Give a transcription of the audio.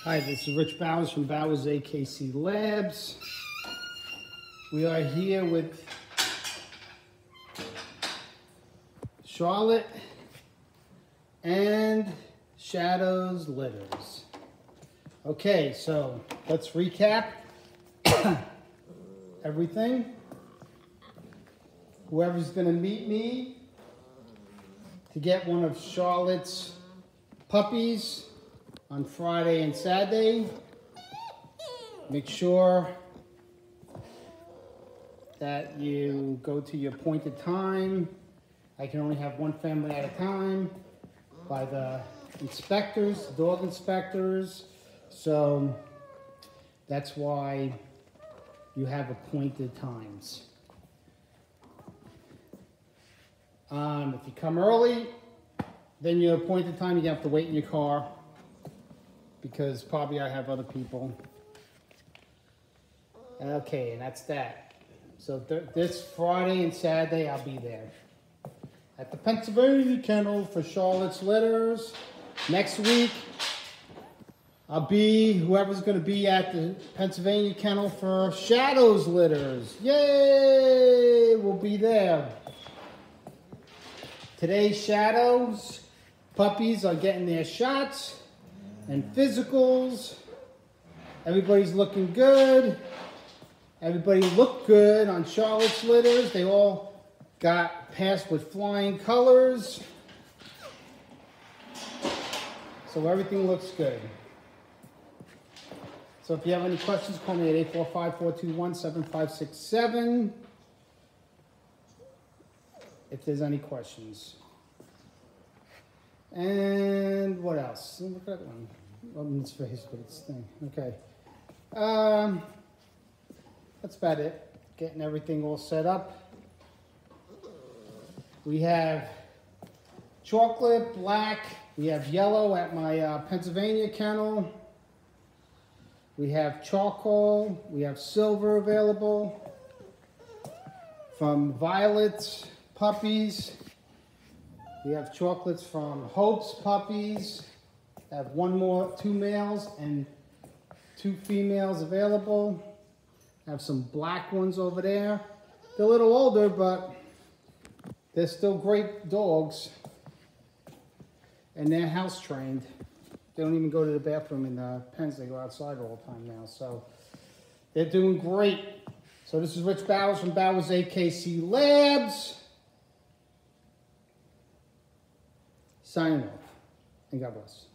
Hi, this is Rich Bowers from Bowers AKC Labs. We are here with Charlotte and Shadow's litters. Okay, so let's recap everything. Whoever's going to meet me to get one of Charlotte's puppies on Friday and Saturday, make sure that you go to your appointed time. I can only have one family at a time by the inspectors, dog inspectors. So that's why you have appointed times. If you come early, then your appointed time, you have to wait in your car because probably I have other people. Okay, and that's that. So this Friday and Saturday, I'll be there at the Pennsylvania Kennel for Charlotte's litters. Next week, I'll be whoever's going to be at the Pennsylvania Kennel for Shadow's litters. Yay! We'll be there. Today's Shadow's puppies are getting their shots and physicals. Everybody's looking good. Everybody looked good on Charlotte's litters. They all got passed with flying colors. So everything looks good. So if you have any questions, call me at 845-421-7567. If there's any questions. And what else? Look at that one. Oh, it's face, but it's thing. Okay. That's about it. Getting everything all set up. We have chocolate, black. We have yellow at my Pennsylvania kennel. We have charcoal. We have silver available from Violet's puppies. We have chocolates from Hope's puppies. I have two males and 2 females available. I have some black ones over there. They're a little older, but they're still great dogs. And they're house trained. They don't even go to the bathroom in the pens. They go outside all the time now. So they're doing great. So this is Rich Bowers from Bowers AKC Labs. Signing off, and God bless.